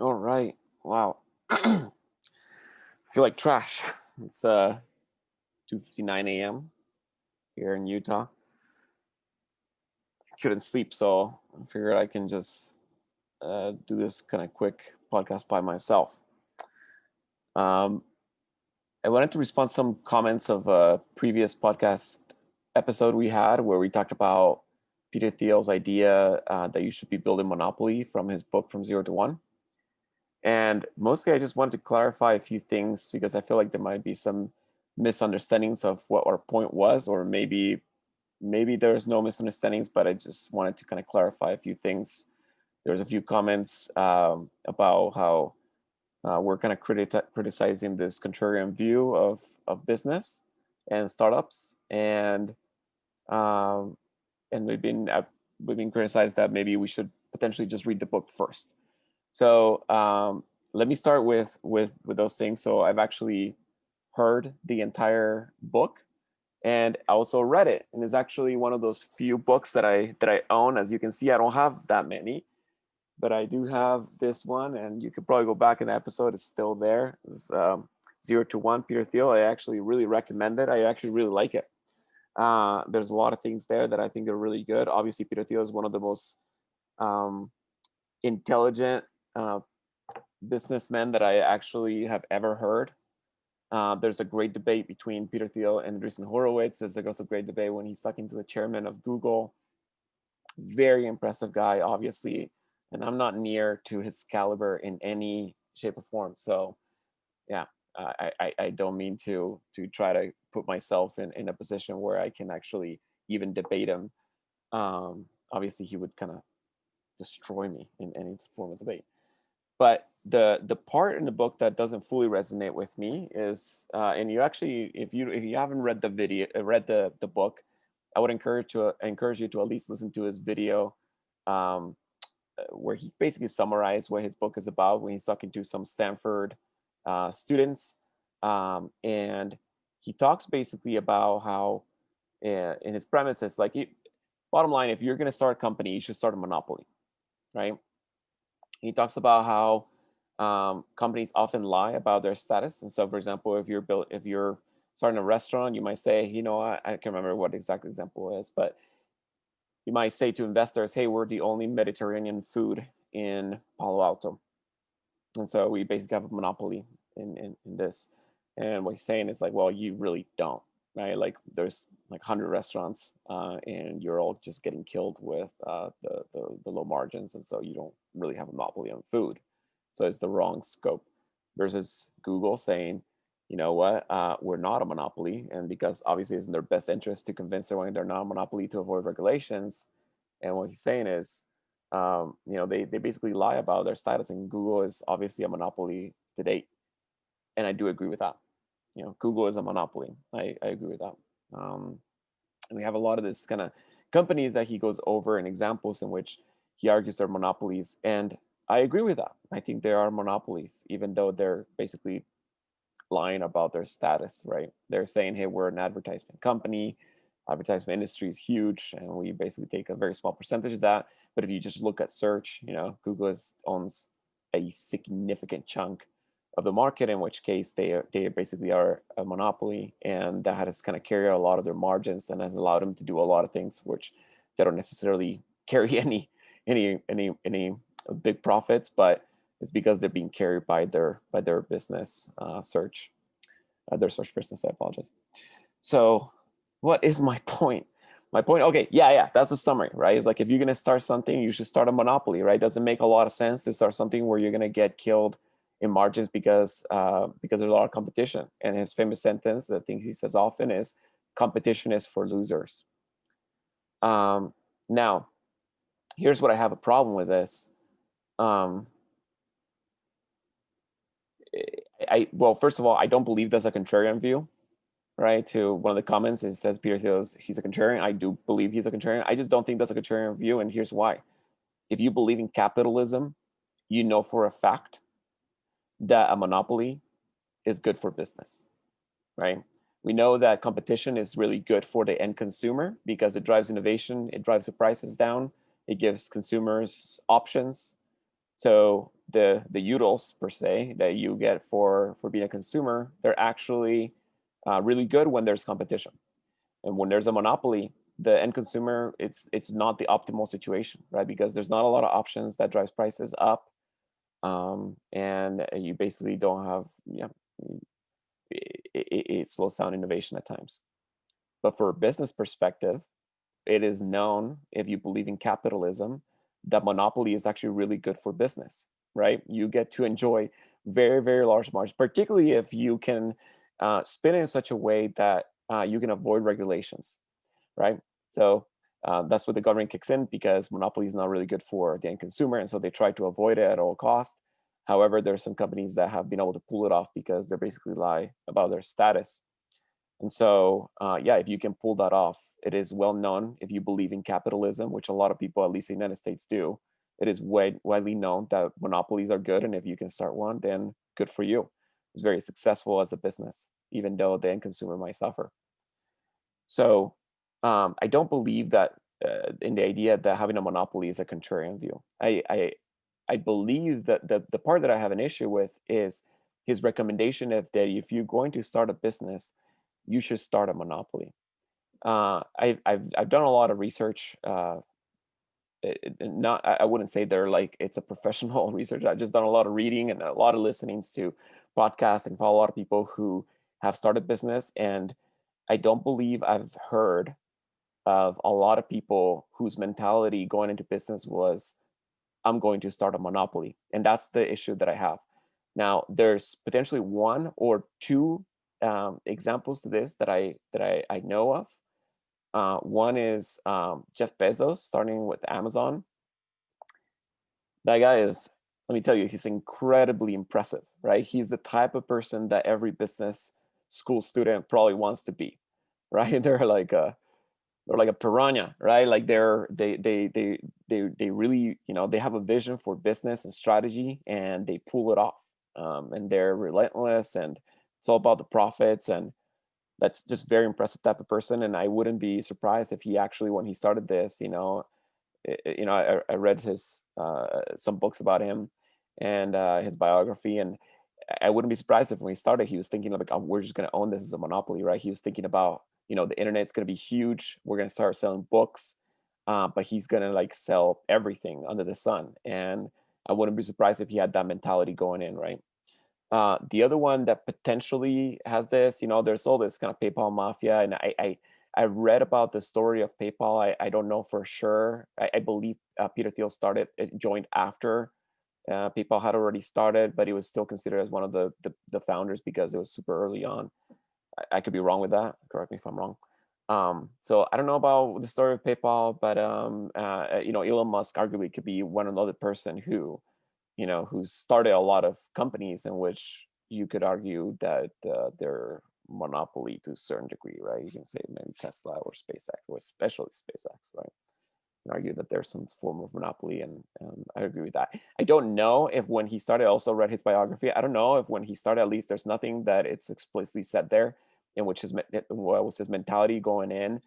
All right. Wow. I feel like trash. It's 2:59 a.m. here in Utah. I couldn't sleep, so I figured I can just do this kind of quick podcast by myself. Um, I wanted to respond to some comments of a previous podcast episode we had where we talked about Peter Thiel's idea that you should be building monopoly from his book From Zero to One. And mostly, I just wanted to clarify a few things because I feel like there might be some misunderstandings of what our point was, or maybe there's no misunderstandings, but I just wanted to kind of clarify a few things. There's a few comments about how we're kind of criticizing this contrarian view of business and startups, um, and we've been criticized that maybe we should potentially just read the book first. So let me start with those things. So I've actually heard the entire book and I also read it, and it's actually one of those few books that I own. As you can see, I don't have that many, but I do have this one, and you could probably go back in the episode. It's still there. It's Zero to One, Peter Thiel. I actually really recommend it. I actually really like it. There's a lot of things there that I think are really good. Obviously, Peter Thiel is one of the most um, intelligent uh, businessmen that I actually have ever heard. There's a great debate between Peter Thiel and Andreessen Horowitz. There's also a great debate when he's talking to the chairman of Google. Very impressive guy, obviously, and I'm not near to his caliber in any shape or form. So yeah, I don't mean to try to put myself in a position where I can actually even debate him. Obviously, he would kind of destroy me in any form of debate. But the part in the book that doesn't fully resonate with me is, and you actually, if you haven't read the video, read the book, I would encourage you to at least listen to his video, um, where he basically summarized what his book is about when he's talking to some Stanford students, and he talks basically about how, in his premises, like, bottom line, if you're going to start a company, you should start a monopoly, right? He talks about how companies often lie about their status. And so, for example, if you're starting a restaurant, you might say, I can't remember what the exact example is, but you might say to investors, "Hey, we're the only Mediterranean food in Palo Alto, and so we basically have a monopoly in this." And what he's saying is like, well, you really don't, right? Like, there's like 100 restaurants, and you're all just getting killed with the low margins, and so you don't really have a monopoly on food. So it's the wrong scope. Versus Google saying, you know what, we're not a monopoly, and because obviously it's in their best interest to convince everyone they're not a monopoly to avoid regulations. And what he's saying is, they basically lie about their status, and Google is obviously a monopoly to date. And I do agree with that. Google is a monopoly. I agree with that. Um, and we have a lot of this kind of companies that he goes over and examples in which he argues they're monopolies. And I agree with that. I think they are monopolies, even though they're basically lying about their status, right? They're saying, hey, we're an advertisement company. Advertisement industry is huge, and we basically take a very small percentage of that. But if you just look at search, Google owns a significant chunk of the market, in which case they basically are a monopoly, and that has kind of carried a lot of their margins and has allowed them to do a lot of things which they don't necessarily carry any big profits, but it's because they're being carried by their business their search business. I apologize. So, what is my point? My point, okay, yeah, that's the summary, right? It's like, if you're gonna start something, you should start a monopoly, right? Doesn't make a lot of sense to start something where you're gonna get killed in margins because there's a lot of competition. And his famous sentence, the thing he says often, is, "Competition is for losers." Now, here's what I have a problem with this. Um, well, first of all, I don't believe that's a contrarian view, right? To one of the comments, it says Peter Thiel's he's a contrarian. I do believe he's a contrarian. I just don't think that's a contrarian view, and here's why. If you believe in capitalism, you know for a fact that a monopoly is good for business, right? We know that competition is really good for the end consumer because it drives innovation, it drives the prices down, it gives consumers options. So the utils per se that you get for being a consumer, they're actually really good when there's competition. And when there's a monopoly, the end consumer, it's not the optimal situation, right? Because there's not a lot of options that drives prices up, and you basically don't have, yeah, it slows down innovation at times. But for a business perspective, it is known, if you believe in capitalism, that monopoly is actually really good for business, right? You get to enjoy very, very large margins, particularly if you can spin it in such a way that you can avoid regulations, right? So that's where the government kicks in, because monopoly is not really good for the end consumer, and so they try to avoid it at all costs. However, there are some companies that have been able to pull it off because they basically lie about their status. And so, yeah, if you can pull that off, it is well known, if you believe in capitalism, which a lot of people, at least in the United States, do. It is widely known that monopolies are good, and if you can start one, then good for you. It's very successful as a business, even though the end consumer might suffer. So, I don't believe that in the idea that having a monopoly is a contrarian view. I believe that the part that I have an issue with is his recommendation of that if you're going to start a business, you should start a monopoly. I've done a lot of research. Not I wouldn't say they're like it's a professional research. I've just done a lot of reading and a lot of listenings to podcasts and follow a lot of people who have started business, and I don't believe I've heard of a lot of people whose mentality going into business was, I'm going to start a monopoly. And that's the issue that I have. Now, there's potentially one or two examples to this that I know of. One is Jeff Bezos starting with Amazon. That guy is, let me tell you, he's incredibly impressive, right? He's the type of person that every business school student probably wants to be, right? They're like a piranha, right? Like they really, they have a vision for business and strategy, and they pull it off. And they're relentless, and it's all about the profits, and that's just very impressive type of person. And I wouldn't be surprised if he actually, when he started this, I read his some books about him and his biography, and I wouldn't be surprised if when he started, he was thinking like, oh, we're just going to own this as a monopoly, right? He was thinking about, the internet's going to be huge. We're going to start selling books, but he's going to like sell everything under the sun. And I wouldn't be surprised if he had that mentality going in, right? The other one that potentially has this, there's all this kind of PayPal mafia, and I read about the story of PayPal. I don't know for sure. I believe Peter Thiel joined after PayPal had already started, but he was still considered as one of the founders because it was super early on. I could be wrong with that. Correct me if I'm wrong. So I don't know about the story of PayPal, but Elon Musk arguably could be one another person who started a lot of companies in which you could argue that they're monopoly to a certain degree, right? You can say maybe Tesla or SpaceX, or especially SpaceX, right? You can argue that there's some form of monopoly, and I agree with that. I don't know if when he started, I also read his biography. I don't know if when he started, at least there's nothing that it's explicitly said there, in which what was his mentality going in,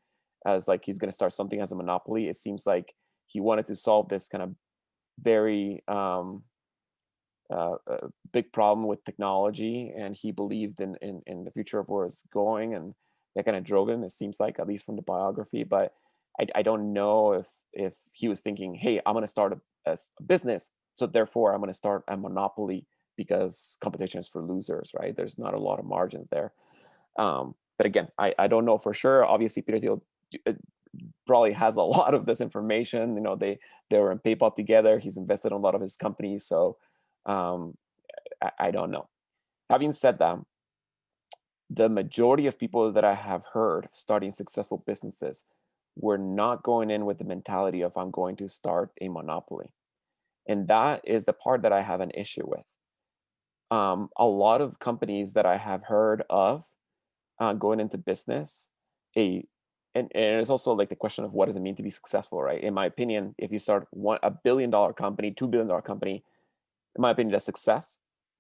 as like he's going to start something as a monopoly. It seems like he wanted to solve this kind of very a big problem with technology, and he believed in the future of where it's going, and that kind of drove him. It seems like, at least from the biography, but I don't know if he was thinking, hey, I'm going to start a business, so therefore I'm going to start a monopoly because competition is for losers, right? There's not a lot of margins there. But again, I don't know for sure. Obviously, Peter Thiel probably has a lot of this information. They were in PayPal together. He's invested in a lot of his companies, so um, I don't know. Having said that, the majority of people that I have heard starting successful businesses were not going in with the mentality of, I'm going to start a monopoly. And that is the part that I have an issue with. A lot of companies that I have heard of going into business, a and it's also like the question of what does it mean to be successful, right? In my opinion, if you start $1 billion company, $2 billion company, in my opinion, that's success.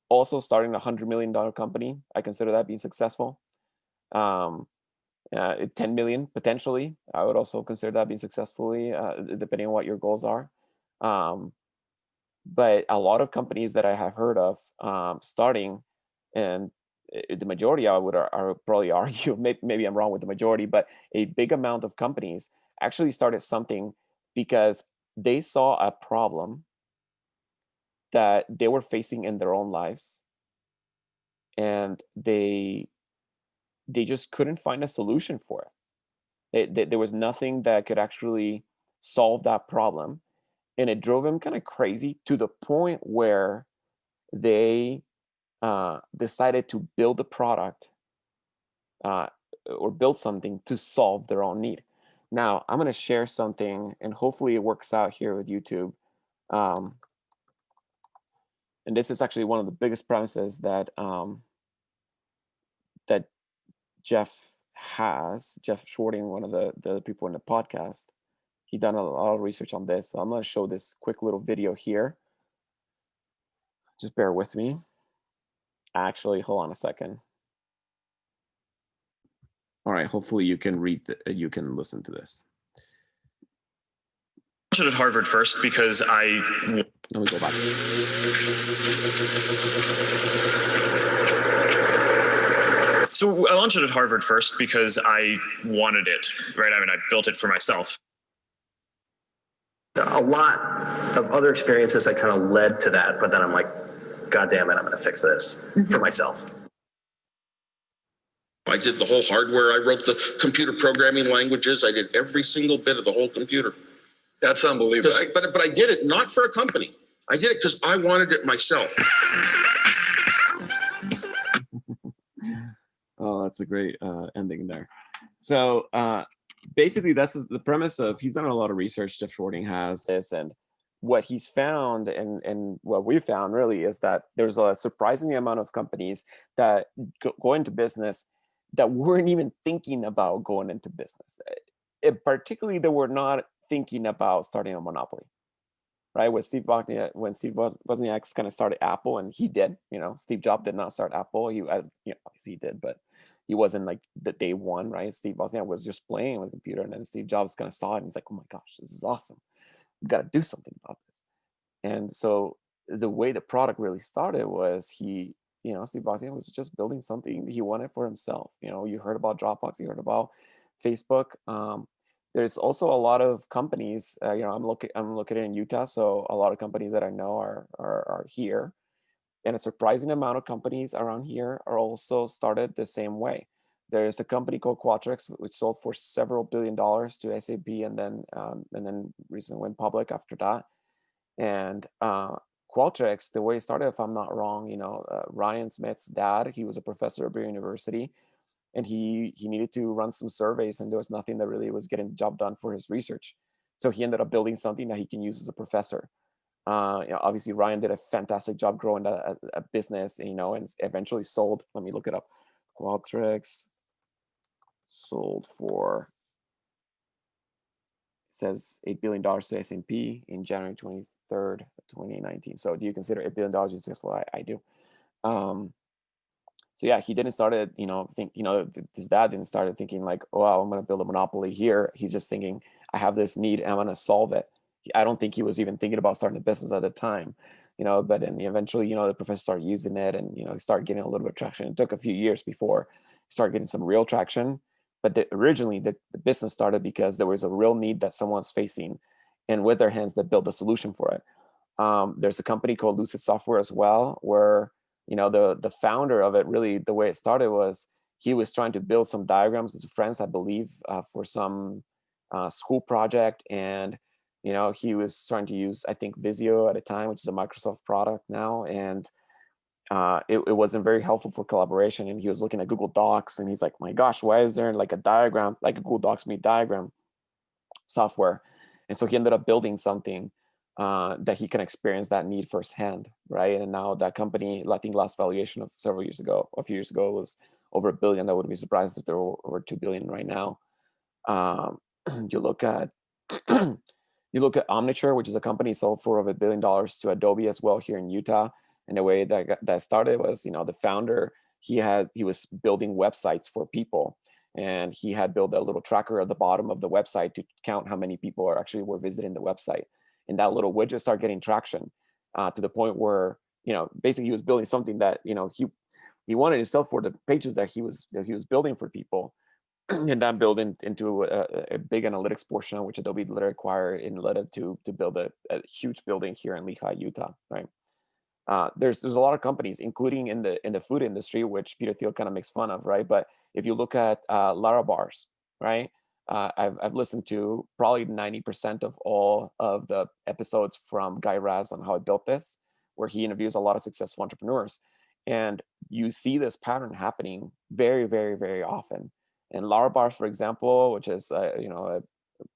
Also, starting $100 million company, I consider that being successful. 10 million potentially, I would also consider that being successfully, depending on what your goals are. Um, But a lot of companies that I have heard of starting, and the majority, I would probably argue, maybe I'm wrong with the majority, but a big amount of companies actually started something because they saw a problem that they were facing in their own lives, and they just couldn't find a solution for it. There was nothing that could actually solve that problem, and it drove them kind of crazy to the point where they decided to build a product, uh, or build something to solve their own need. Now, I'm going to share something, and hopefully it works out here with YouTube. Um, and this is actually one of the biggest premises that Jeff Shorting, one of the people in the podcast. He done a lot of research on this. So I'm going to show this quick little video here. Just bear with me. Actually, hold on a second. All right, hopefully you can you can listen to this. I launched at Harvard first because Let me go back. So I launched it at Harvard first because I wanted it, right? I mean, I built it for myself. A lot of other experiences that kind of led to that, but then I'm like, God damn it, I'm going to fix this for myself. I did the whole hardware. I wrote the computer programming languages. I did every single bit of the whole computer. That's unbelievable. But I did it not for a company. I did it because I wanted it myself. Oh, that's a great ending there. So basically, that's the premise of, he's done a lot of research. Jeff Shorting has this, and what he's found, and what we found really, is that there's a surprising amount of companies that go into business that weren't even thinking about going into business. Particularly, they were not thinking about starting a monopoly. Right, when Steve Wozniak kind of started Apple, and he did. Steve Jobs did not start Apple. Obviously he did, but he wasn't like the day one, right? Steve Wozniak was just playing with a computer, and then Steve Jobs kind of saw it, and he's like, "Oh my gosh, this is awesome! We've got to do something about this." And so the way the product really started was Steve Wozniak was just building something he wanted for himself. You heard about Dropbox, you heard about Facebook. There's also a lot of companies. I'm located in Utah, so a lot of companies that I know are here, and a surprising amount of companies around here are also started the same way. There's a company called Qualtrics, which sold for several $billions to SAP, and then recently went public after that. And Qualtrics, the way it started, if I'm not wrong, Ryan Smith's dad, he was a professor at Beer University, and he needed to run some surveys, and there was nothing that really was getting the job done for his research. So he ended up building something that he can use as a professor. Obviously Ryan did a fantastic job growing a business, and eventually sold. Let me look it up. Qualtrics sold for, it says $8 billion to S&P in January 23rd, 2019. So do you consider $8 billion successful? I do. So yeah, he didn't start it, his dad didn't start thinking like, oh, wow, I'm going to build a monopoly here. He's just thinking, I have this need and I'm going to solve it. I don't think he was even thinking about starting a business at the time, but then eventually, the professor started using it, and, he started getting a little bit of traction. It took a few years before he started getting some real traction. But originally the business started because there was a real need that someone's facing, and with their hands they built a solution for it. There's a company called Lucid Software as well, where the founder of it, really the way it started was he was trying to build some diagrams with friends, I believe, for some school project, and he was trying to use, I think, Visio at a time, which is a Microsoft product now, and it wasn't very helpful for collaboration. And he was looking at Google Docs, and he's like, my gosh, why is there like a diagram, like a Google Docs meet diagram software? And so he ended up building something that he can experience that need firsthand, right? And now that company, I think last valuation of a few years ago, was over $1 billion. I wouldn't be surprised if they're over $2 billion right now. You look at Omniture, which is a company sold for over $1 billion to Adobe as well here in Utah. And the way that started was, the founder, he was building websites for people, and he had built a little tracker at the bottom of the website to count how many people were visiting the website. And that little widget started getting traction. to the point where, basically he was building something that, he wanted to sell for the pages that he was building for people, and then build into a big analytics portion, which Adobe later acquired and led it to build a huge building here in Lehi, Utah, right? There's a lot of companies, including in the food industry, which Peter Thiel kind of makes fun of, right? But if you look at Lara Bars, right? I've listened to probably 90% of all of the episodes from Guy Raz on how I built this, where he interviews a lot of successful entrepreneurs, and you see this pattern happening very, very, very often. And Lara Bars, for example, which is a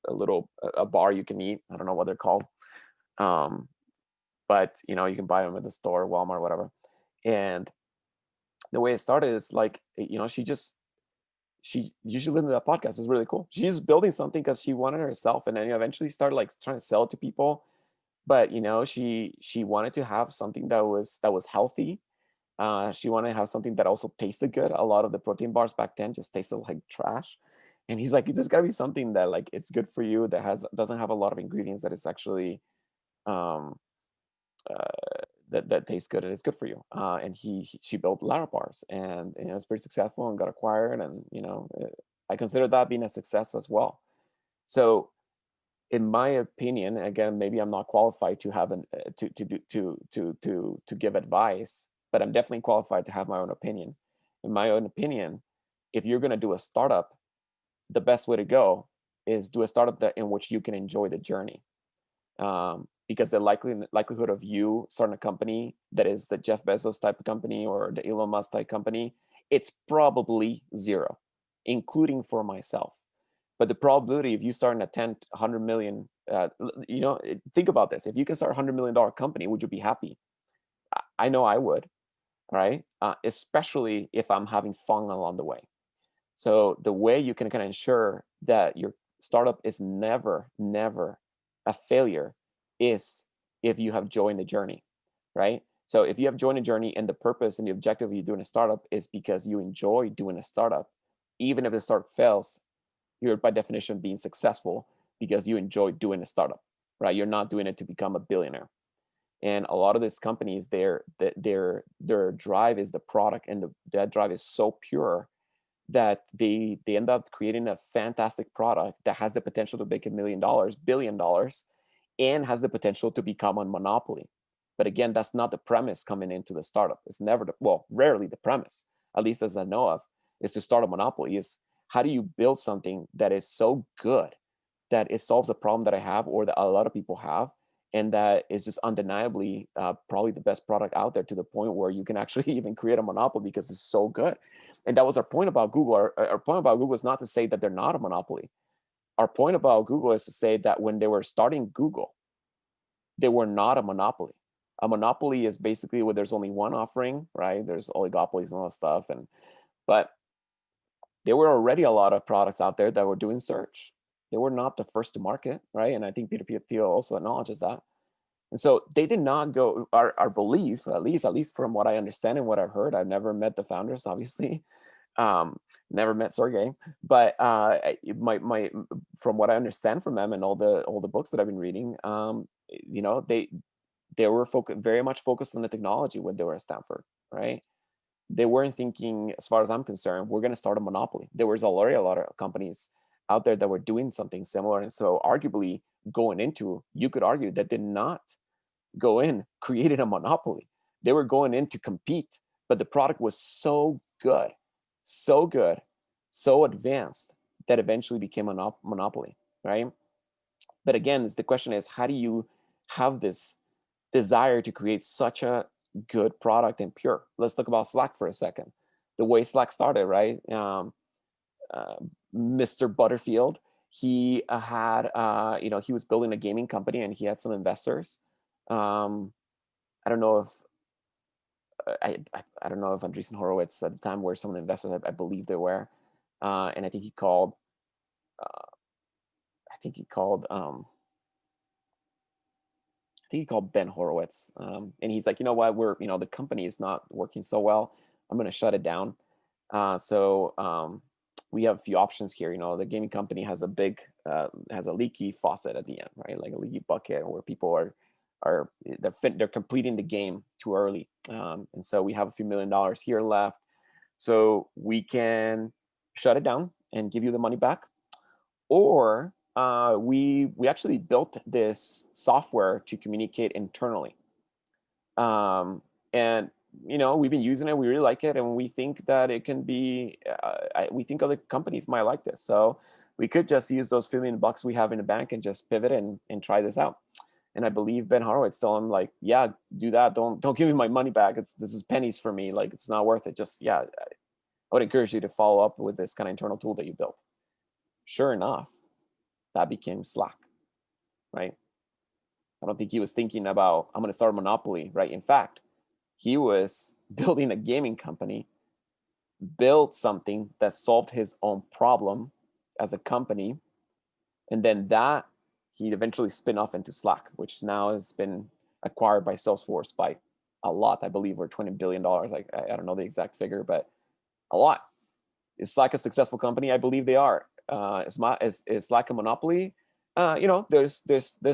little a bar you can eat. I don't know what they're called. Um, but you can buy them at the store, Walmart, whatever. And the way it started is like, you should listen to that podcast. It's really cool. She's building something because she wanted herself, and then eventually started like trying to sell it to people. But she wanted to have something that was healthy. She wanted to have something that also tasted good. A lot of the protein bars back then just tasted like trash. And he's like, there's got to be something that like it's good for you, that doesn't have a lot of ingredients, that is actually um, that tastes good and it's good for you. And she built Lara Bars, and it's pretty successful and got acquired. And I consider that being a success as well. So, in my opinion, again, maybe I'm not qualified to have to give advice, but I'm definitely qualified to have my own opinion. In my own opinion, if you're going to do a startup, the best way to go is do a startup in which you can enjoy the journey. Because the likelihood of you starting a company that is the Jeff Bezos type of company or the Elon Musk type company, it's probably zero, including for myself. But the probability of you starting a 10, 100 million, think about this. If you can start a $100 million company, would you be happy? I know I would, right? Especially if I'm having fun along the way. So the way you can kind of ensure that your startup is never, never a failure is if you have joy in the journey, right? So if you have joy in the journey, and the purpose and the objective of you doing a startup is because you enjoy doing a startup, even if the startup fails, you're by definition being successful because you enjoy doing a startup, right? You're not doing it to become a billionaire. And a lot of these companies, their drive is the product, and that drive is so pure that they end up creating a fantastic product that has the potential to make $1 million, $1 billion, and has the potential to become a monopoly. But again, that's not the premise coming into the startup. It's never rarely the premise, at least as I know of, is to start a monopoly. Is how do you build something that is so good that it solves a problem that I have, or that a lot of people have, and that is just undeniably probably the best product out there, to the point where you can actually even create a monopoly because it's so good. And that was our point about Google. Our point about Google is not to say that they're not a monopoly. Our point about Google is to say that when they were starting Google, they were not a monopoly. A monopoly is basically where there's only one offering, right? There's oligopolies and all that stuff. But there were already a lot of products out there that were doing search. They were not the first to market, right? And I think Peter Thiel also acknowledges that. And so they did not go. Our belief, at least from what I understand and what I've heard, I've never met the founders, obviously, never met Sergey, but my from what I understand from them and all the books that I've been reading, they were very much focused on the technology when they were at Stanford, right? They weren't thinking, as far as I'm concerned, we're going to start a monopoly. There was already a lot of companies out there that were doing something similar, and so arguably going into, you could argue that did not go in created a monopoly. They were going in to compete, but the product was so good, so good, so advanced that eventually became a monopoly, right? But again, the question is, how do you have this desire to create such a good product and pure? Let's talk about Slack for a second. The way Slack started, right? Mr. Butterfield, he had, he was building a gaming company, and he had some investors. I don't know if I don't know if Andreessen Horowitz at the time were some of the investors. I believe they were, and I think he called. I think he called. I think he called Ben Horowitz, and he's like, you know what, the company is not working so well. I'm going to shut it down. So we have a few options here. The gaming company has a leaky faucet at the end, right? Like a leaky bucket where people are are they're completing the game too early, and so we have a few $1 million here left, so we can shut it down and give you the money back, or we actually built this software to communicate internally, and we've been using it. We really like it, and we think that it can be. We think other companies might like this, so we could just use those $1 million we have in the bank and just pivot and try this out. And I believe Ben Horowitz told him, like, yeah, do that. Don't give me my money back. This is pennies for me. Like, it's not worth it. Just, yeah, I would encourage you to follow up with this kind of internal tool that you built. Sure enough, that became Slack, right? I don't think he was thinking about, I'm going to start a monopoly, right? In fact, he was building a gaming company, built something that solved his own problem as a company, and then that he eventually spin off into Slack, which now has been acquired by Salesforce by a lot. I believe we're $20 billion. Like, I don't know the exact figure, but a lot. Is Slack a successful company? I believe they are. Is Slack a monopoly? There's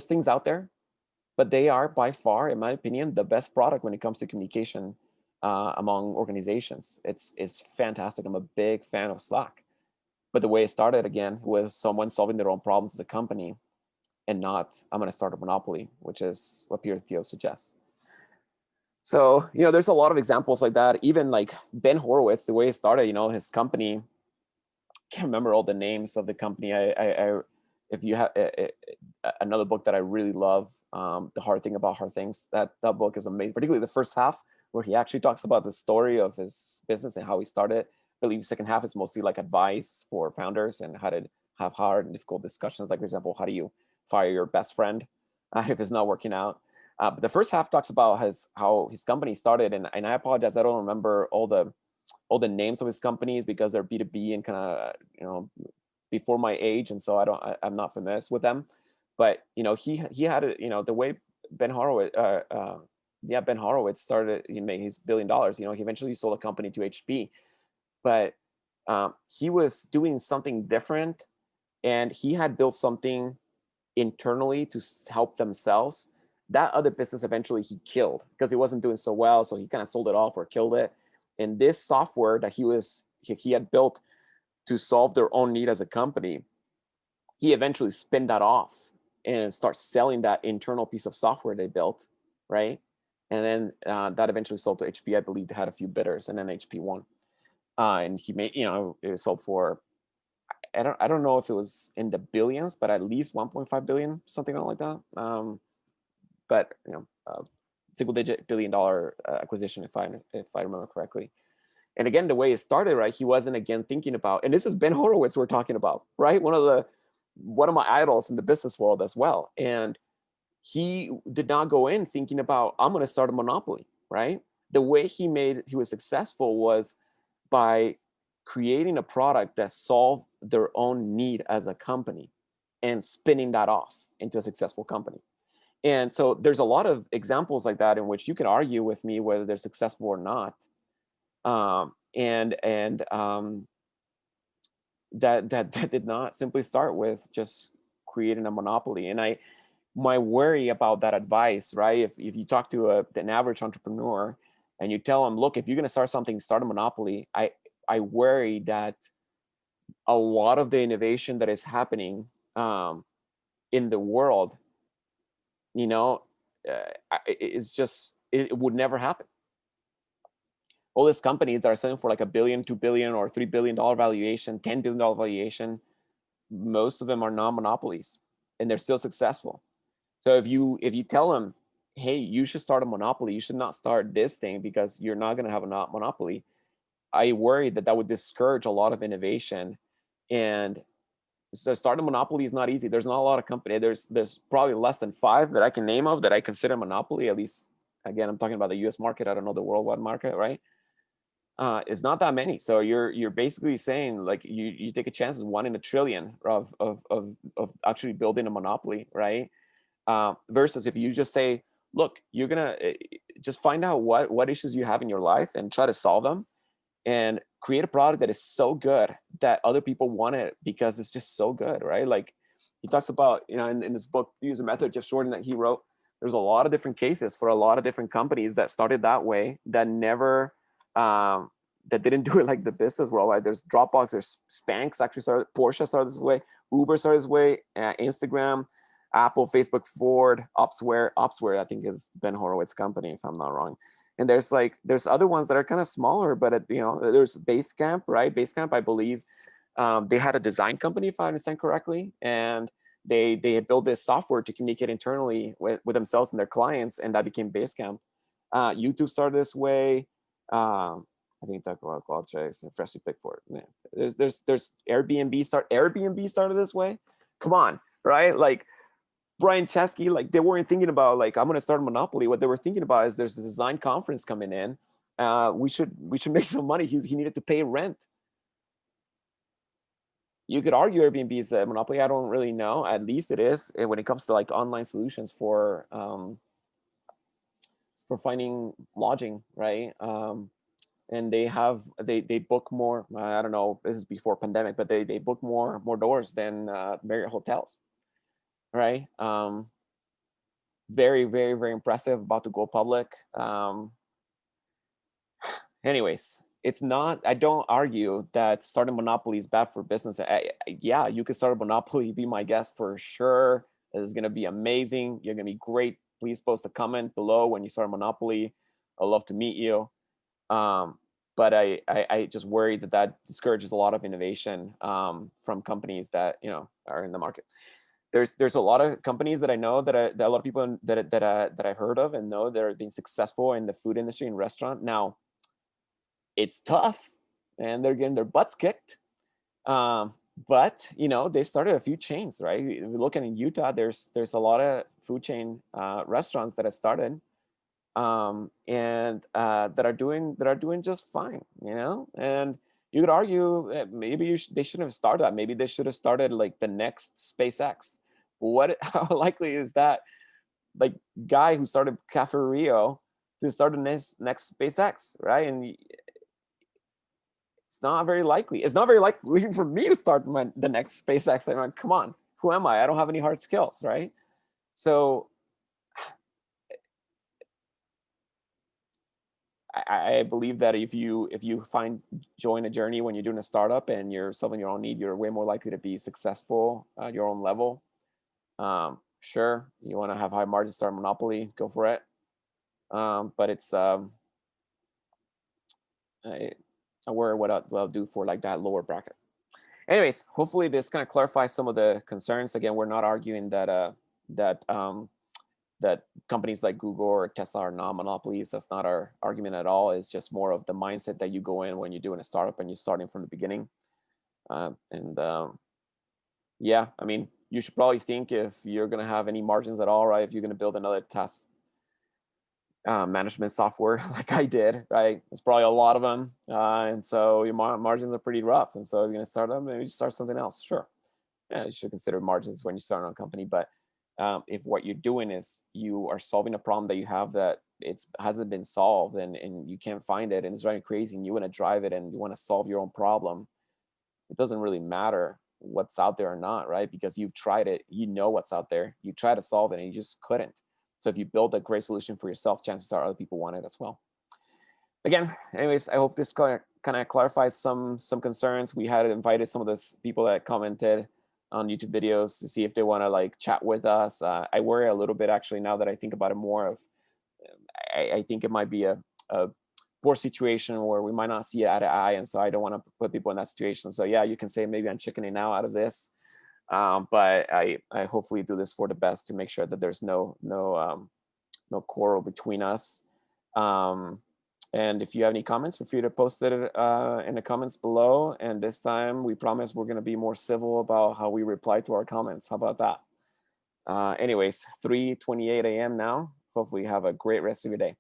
things out there, but they are by far, in my opinion, the best product when it comes to communication among organizations. It's fantastic. I'm a big fan of Slack. But the way it started, again, was someone solving their own problems as a company, and not, I'm going to start a monopoly, which is what Peter Thiel suggests. So, there's a lot of examples like that. Even like Ben Horowitz, the way it started, his company, can't remember all the names of the company. If you have another book that I really love, The Hard Thing About Hard Things, that book is amazing, particularly the first half, where he actually talks about the story of his business and how he started. I believe the second half is mostly like advice for founders and how to have hard and difficult discussions. Like, for example, how do you fire your best friend if it's not working out? But the first half talks about how his company started, and I apologize, I don't remember all the names of his companies because they're B2B and kind of before my age, and so I'm not familiar with them. But he had it, the way Ben Horowitz Ben Horowitz started, he made his $1 billion. He eventually sold a company to HP, but he was doing something different, and he had built something internally to help themselves. That other business eventually he killed because it wasn't doing so well, so he kind of sold it off or killed it. And this software that he had built to solve their own need as a company, he eventually spun that off and start selling that internal piece of software they built, right? And then that eventually sold to HP. I believe they had a few bidders, and then HP won. And he made, it was sold for, I don't know if it was in the billions, but at least 1.5 billion, something like that. But single-digit $1 billion acquisition, if I remember correctly. And again, the way it started, right? He wasn't again thinking about, and this is Ben Horowitz we're talking about, right? One of my idols in the business world as well. And he did not go in thinking about, I'm going to start a monopoly, right? The way he was successful was by creating a product that solved their own need as a company and spinning that off into a successful company. And so there's a lot of examples like that in which you can argue with me whether they're successful or not. That did not simply start with just creating a monopoly. And my worry about that advice, right? If you talk to an average entrepreneur and you tell them, look, if you're going to start something, start a monopoly. I worry that a lot of the innovation that is happening in the world, it would never happen. All these companies that are selling for like $1 billion, $2 billion, or $3 billion valuation, $10 billion valuation, most of them are non-monopolies, and they're still successful. So if you tell them, hey, you should start a monopoly, you should not start this thing because you're not going to have a monopoly, I worry that would discourage a lot of innovation. And so starting a monopoly is not easy. There's not a lot of companies. There's probably less than 5 that I can name of that I consider monopoly. At least, again, I'm talking about the U.S. market. I don't know the worldwide market, right? It's not that many. So you're basically saying, like, you take a chance of 1 in a trillion of actually building a monopoly, right? Versus if you just say, look, you're gonna just find out what issues you have in your life and try to solve them, and create a product that is so good that other people want it because it's just so good, right? Like he talks about, in this book, Use a Method, Jeff Jordan, that he wrote, there's a lot of different cases for a lot of different companies that started that way, that never, that didn't do it like the business world. Right? There's Dropbox, there's Spanx actually started, Porsche started this way, Uber started this way, Instagram, Apple, Facebook, Ford, Opsware I think is Ben Horowitz's company, if I'm not wrong. And there's other ones that are kind of smaller, but there's Basecamp, right? Basecamp, I believe, they had a design company, if I understand correctly, and they had built this software to communicate internally with themselves and their clients, and that became Basecamp. YouTube started this way. I think talk about Qualtrics and freshly picked for it. Yeah. There's Airbnb started this way. Come on, right? Like Brian Chesky, like they weren't thinking about like I'm gonna start a monopoly. What they were thinking about is there's a design conference coming in. We should make some money. He needed to pay rent. You could argue Airbnb is a monopoly. I don't really know. At least it is when it comes to like online solutions for finding lodging, right? And they book more. I don't know. This is before pandemic, but they book more doors than Marriott hotels, right? Very, very, very impressive. About to go public. Anyways, it's not. I don't argue that starting monopoly is bad for business. Yeah, you could start a monopoly. Be my guest for sure. This is gonna be amazing. You're gonna be great. Please post a comment below when you start a monopoly. I'd love to meet you. But I just worry that discourages a lot of innovation from companies that are in the market. There's a lot of companies that I know that a lot of people that I heard of and know that are being successful in the food industry and restaurant. Now, it's tough, and they're getting their butts kicked. But they've started a few chains, right? If you look in Utah, there's a lot of food chain restaurants that have started, and that are doing just fine, and you could argue maybe they shouldn't have started that. Maybe they should have started like the next SpaceX. How likely is that like guy who started Cafe Rio to start the next SpaceX, right? And it's not very likely. It's not very likely for me to start the next SpaceX. I'm like, come on, who am I? I don't have any hard skills, right? So I believe that if you join a journey when you're doing a startup and you're solving your own need, you're way more likely to be successful at your own level. Sure, you want to have high margins, start a monopoly, go for it. But it's I worry what I'll do for like that lower bracket. Anyways, hopefully this kind of clarifies some of the concerns. Again, we're not arguing that that companies like Google or Tesla are not monopolies. That's not our argument at all. It's just more of the mindset that you go in when you're doing a startup and you're starting from the beginning. Yeah, I mean, you should probably think if you're going to have any margins at all, right? If you're going to build another task management software like I did, right? It's probably a lot of them. And so your margins are pretty rough. And so if you're going to start them, maybe start something else. Sure. Yeah, you should consider margins when you start on a company. But if what you're doing is you are solving a problem that you have that hasn't been solved and you can't find it and it's driving you crazy and you want to drive it and you want to solve your own problem, it doesn't really matter what's out there or not, right? Because you've tried it, you know what's out there, you try to solve it and you just couldn't. So if you build a great solution for yourself, chances are other people want it as well. Again, anyways, I hope this kind of clarifies some concerns. We had invited some of those people that commented on YouTube videos to see if they want to like chat with us. I worry a little bit actually now that I think about it more of, I think it might be a poor situation where we might not see eye to eye, and so I don't want to put people in that situation. So yeah, you can say maybe I'm chickening out of this, but I hopefully do this for the best to make sure that there's no quarrel between us. And if you have any comments, feel free to post it in the comments below. And this time, we promise we're going to be more civil about how we reply to our comments. How about that? Anyways, 3:28 a.m. now. Hopefully you have a great rest of your day.